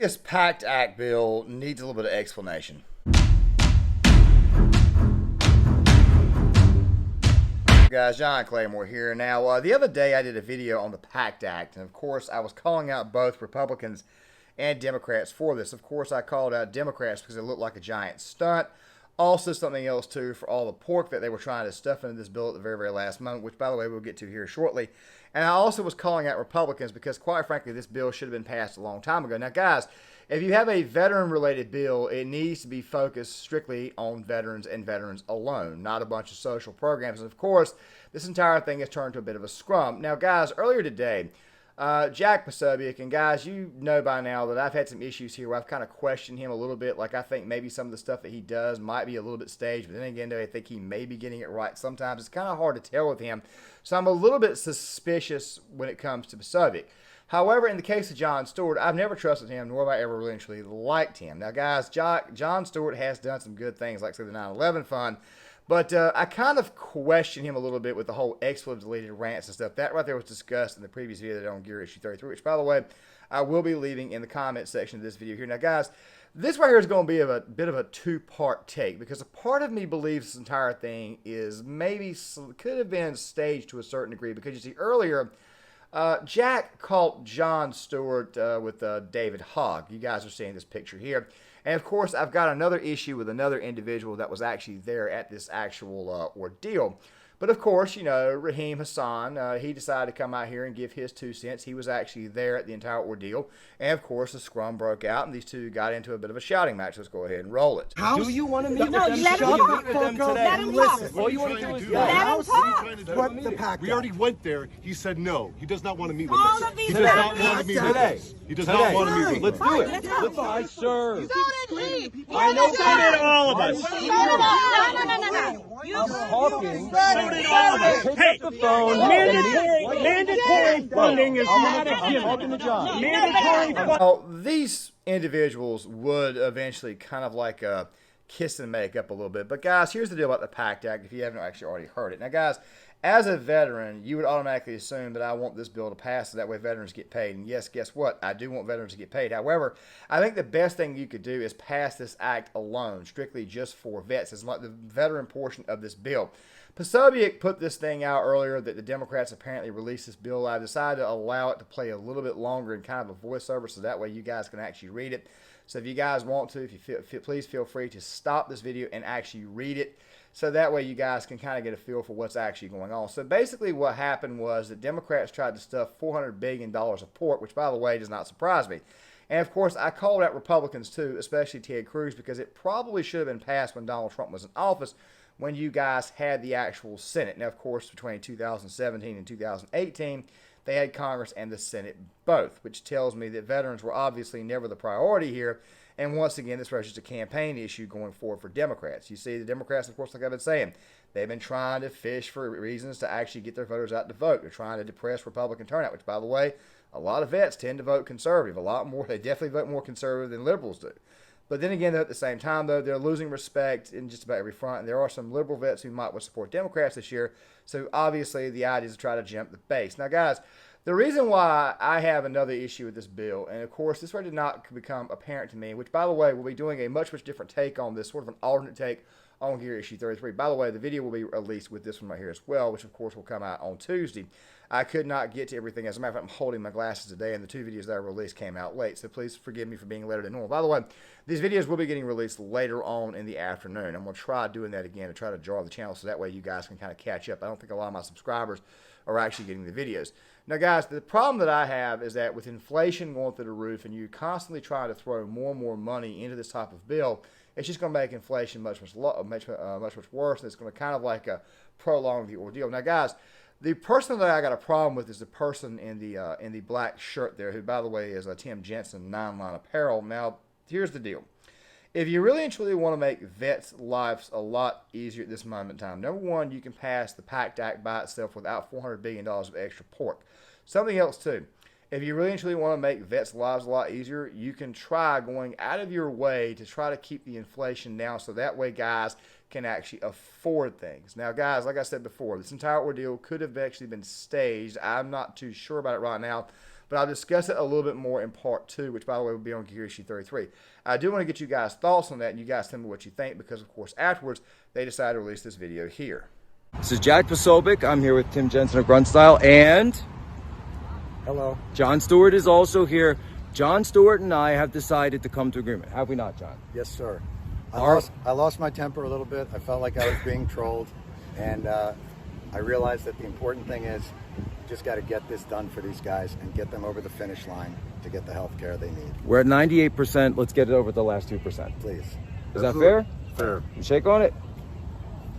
This PACT Act bill needs a little bit of explanation. Guys, John Claymore here. Now, the other day I did a video on the PACT Act, and of course I was calling out both Republicans and Democrats for this. Of course, I called out Democrats because it looked like a giant stunt. Also, something else, too, for all the pork that they were trying to stuff into this bill at the very, very last moment, which, by the way, we'll get to here shortly. And I also was calling out Republicans because, quite frankly, this bill should have been passed a long time ago. Now, guys, if you have a veteran-related bill, it needs to be focused strictly on veterans and veterans alone, not a bunch of social programs. And, of course, this entire thing has turned to a bit of a scrum. Now, guys, earlier today, Jack Posobiec, and guys, you know by now that I've had some issues here where I've kind of questioned him a little bit. Like, I think maybe some of the stuff that he does might be a little bit staged, but then again, I think he may be getting it right sometimes. It's kind of hard to tell with him, so I'm a little bit suspicious when it comes to Posobiec. However, in the case of Jon Stewart, I've never trusted him, nor have I ever really actually liked him. Now, guys, Jon Stewart has done some good things, like, say, the 9/11 fund. But I kind of question him a little bit with the whole expletive-deleted rants and stuff. That right there was discussed in the previous video that on Gear Issue 33, which, by the way, I will be leaving in the comment section of this video here. Now, guys, this right here is going to be a bit of a two-part take because a part of me believes this entire thing is maybe could have been staged to a certain degree because, you see, earlier, Jack caught Jon Stewart with David Hogg. You guys are seeing this picture here. And, of course, I've got another issue with another individual that was actually there at this actual ordeal. But, of course, you know, Raheem Hassan, he decided to come out here and give his 2 cents. He was actually there at the entire ordeal. And, of course, the scrum broke out, and these two got into a bit of a shouting match. Let's go ahead and roll it. Do you want to meet No, with them? let him talk. Let him talk. All you want to do is Let him talk. What the PACT We already went there. He said no. He does not want to meet with All us. of these He does not factors- want to meet with Today. us. He does not want to meet with Let's us. do it. Let's go. Let's I serve. So did he. I know So so did all of us. So did all. No. You I'm talking. So did all of us. Pick up the phone. Mandatory funding is not a I'm given. talking to John. Mandatory funding. Now, these individuals would eventually kind of like kiss and make up a little bit. But, guys, here's the deal about the PACT Act if you haven't actually already heard it. Now, guys, as a veteran, you would automatically assume that I want this bill to pass so that way veterans get paid. And, yes, guess what? I do want veterans to get paid. However, I think the best thing you could do is pass this act alone, strictly just for vets. It's like the veteran portion of this bill. Posobiec put this thing out earlier that the Democrats apparently released this bill. I decided to allow it to play a little bit longer in kind of a voiceover so that way you guys can actually read it. So if you guys want to, if you please feel free to stop this video and actually read it. So that way you guys can kind of get a feel for what's actually going on. So basically what happened was that Democrats tried to stuff $400 billion of pork, which, by the way, does not surprise me. And, of course, I called out Republicans, too, especially Ted Cruz, because it probably should have been passed when Donald Trump was in office when you guys had the actual Senate. Now, of course, between 2017 and 2018, they had Congress and the Senate both, which tells me that veterans were obviously never the priority here. And once again, this was just a campaign issue going forward for Democrats. You see, the Democrats, of course, like I've been saying, they've been trying to fish for reasons to actually get their voters out to vote. They're trying to depress Republican turnout, which, by the way, a lot of vets tend to vote conservative. A lot more, they definitely vote more conservative than liberals do. But then again, at the same time, though, they're losing respect in just about every front. And there are some liberal vets who might support Democrats this year. So obviously, the idea is to try to jump the base. Now, guys, the reason why I have another issue with this bill, and of course, this did not become apparent to me, which, by the way, we'll be doing a much, much different take on this, sort of an alternate take on Gear Issue 33. By the way, the video will be released with this one right here as well, which, of course, will come out on Tuesday. I could not get to everything. As a matter of fact, I'm holding my glasses today, and the 2 videos that I released came out late, so please forgive me for being later than normal. By the way, these videos will be getting released later on in the afternoon. I'm going to try doing that again to try to draw the channel so that way you guys can kind of catch up. I don't think a lot of my subscribers are actually getting the videos. Now, guys, the problem that I have is that with inflation going through the roof and you constantly trying to throw more and more money into this type of bill, it's just going to make inflation much worse, and it's going to kind of like prolong the ordeal. Now, guys, the person that I got a problem with is the person in the black shirt there, who, by the way, is Tim Jensen, 9 Line Apparel. Now, here's the deal. If you really and truly want to make vets' lives a lot easier at this moment in time, number one, you can pass the PACT Act by itself without $400 billion of extra pork. Something else, too. If you really and truly want to make vets' lives a lot easier, you can try going out of your way to try to keep the inflation down so that way guys can actually afford things. Now, guys, like I said before, this entire ordeal could have actually been staged. I'm not too sure about it right now. but I'll discuss it a little bit more in part 2, which, by the way, will be on Gear Issue 33. I do want to get you guys' thoughts on that, and you guys tell me what you think, because, of course, afterwards, they decided to release this video here. This is Jack Posobiec. I'm here with Tim Jensen of Grunt Style, and Hello. Jon Stewart is also here. Jon Stewart and I have decided to come to agreement. Have we not, Jon? Yes, sir. I lost my temper a little bit. I felt like I was being trolled, and I realized that the important thing is just got to get this done for these guys and get them over the finish line to get the health care they need. We're at 98%. Let's get it over the last 2%. Please. Is that fair? Fair. You shake on it?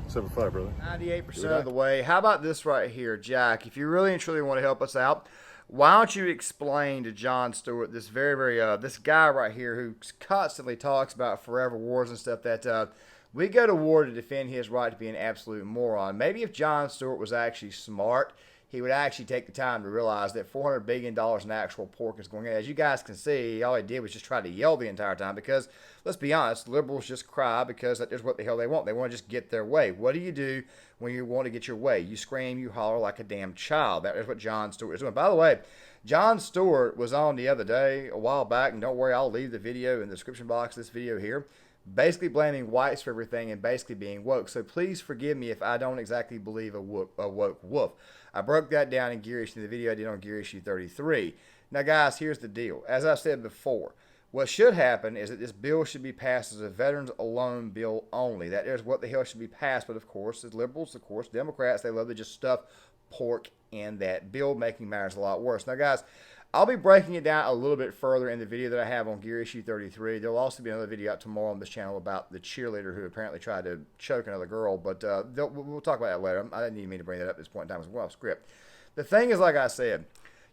7-5, brother. 98% of the way. How about this right here, Jack? If you really and truly want to help us out, why don't you explain to Jon Stewart, this this guy right here who constantly talks about forever wars and stuff, that we go to war to defend his right to be an absolute moron. Maybe if Jon Stewart was actually smart, he would actually take the time to realize that $400 billion in actual pork is going in. As you guys can see, all he did was just try to yell the entire time because, let's be honest, liberals just cry because that is what the hell they want. They want to just get their way. What do you do when you want to get your way? You scream, you holler like a damn child. That is what Jon Stewart is doing. By the way, Jon Stewart was on the other day, a while back, and don't worry, I'll leave the video in the description box of this video here, basically blaming whites for everything and basically being woke. So please forgive me if I don't exactly believe a woke wolf. I broke that down in Gear Issue, the video I did on Gear Issue 33. Now, guys, here's the deal. As I said before, what should happen is that this bill should be passed as a veterans alone bill only. That is what the hell should be passed. But, of course, as liberals, of course, Democrats, they love to just stuff pork in that bill, making matters a lot worse. Now, guys, I'll be breaking it down a little bit further in the video that I have on Gear Issue 33. There'll also be another video out tomorrow on this channel about the cheerleader who apparently tried to choke another girl, but we'll talk about that later. I didn't even mean to bring that up at this point in time. It was well off script. The thing is, like I said,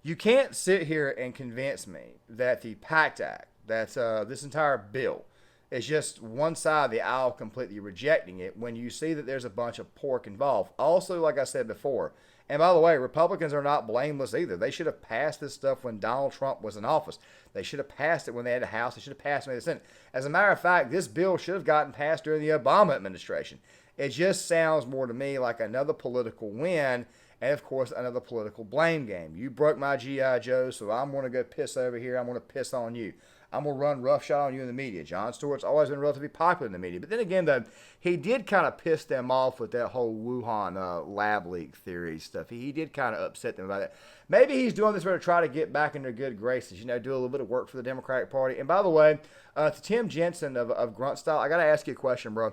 you can't sit here and convince me that the PACT Act, that's this entire bill, is just one side of the aisle completely rejecting it when you see that there's a bunch of pork involved. Also, like I said before, and by the way, Republicans are not blameless either. They should have passed this stuff when Donald Trump was in office. They should have passed it when they had a House. They should have passed it when they had the Senate. As a matter of fact, this bill should have gotten passed during the Obama administration. It just sounds more to me like another political win and, of course, another political blame game. You broke my G.I. Joe, so I'm going to go piss over here. I'm going to piss on you. I'm going to run roughshod on you in the media. Jon Stewart's always been relatively popular in the media. But then again, though, he did kind of piss them off with that whole Wuhan lab leak theory stuff. He did kind of upset them about it. Maybe he's doing this to try to get back in their good graces, do a little bit of work for the Democratic Party. And by the way, to Tim Jensen of Grunt Style, I got to ask you a question, bro.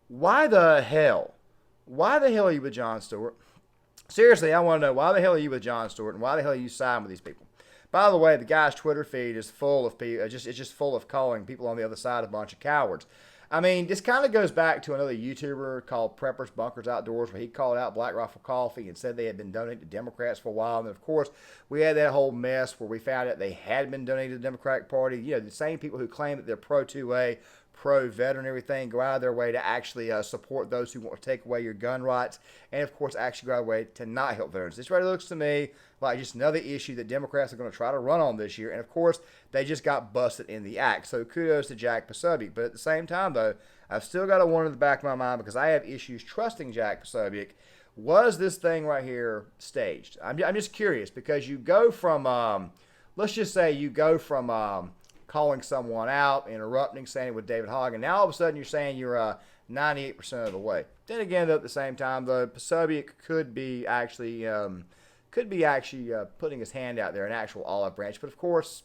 Why the hell are you with Jon Stewart? Seriously, I want to know, why the hell are you with Jon Stewart, and why the hell are you siding with these people? By the way, the guy's Twitter feed is full of people. It's just full of calling people on the other side a bunch of cowards. I mean, this kind of goes back to another YouTuber called Preppers Bunkers Outdoors, where he called out Black Rifle Coffee and said they had been donating to Democrats for a while. And of course, we had that whole mess where we found out they had been donating to the Democratic Party. The same people who claim that they're pro-2A, pro-veteran and everything, go out of their way to actually support those who want to take away your gun rights, and of course actually go out of their way to not help veterans. This really looks to me like just another issue that Democrats are going to try to run on this year, and of course they just got busted in the act. So kudos to Jack Posobiec. But at the same time, though, I've still got a wonder in the back of my mind, because I have issues trusting Jack Posobiec. Was this thing right here staged? I'm just curious, because you go from let's just say you go from calling someone out, interrupting, saying it with David Hogg, and now all of a sudden you're saying you're 98% of the way. Then again, though, at the same time, the Posobiec could be actually putting his hand out there, an actual olive branch. But of course,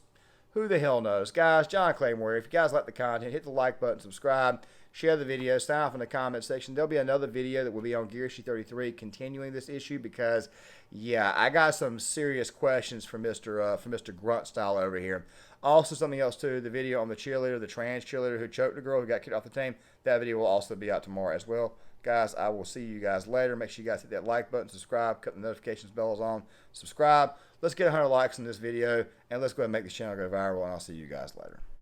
who the hell knows? Guys, John Claymore. If you guys like the content, hit the like button, subscribe, share the video, sign off in the comment section. There'll be another video that will be on Gear Issue 33 continuing this issue, because, yeah, I got some serious questions from Mr. Grunt Style over here. Also, something else, too, the video on the cheerleader, the trans cheerleader who choked a girl who got kicked off the team, that video will also be out tomorrow as well. Guys, I will see you guys later. Make sure you guys hit that like button, subscribe, cut the notifications bells on, subscribe. Let's get 100 likes on this video, and let's go ahead and make this channel go viral, and I'll see you guys later.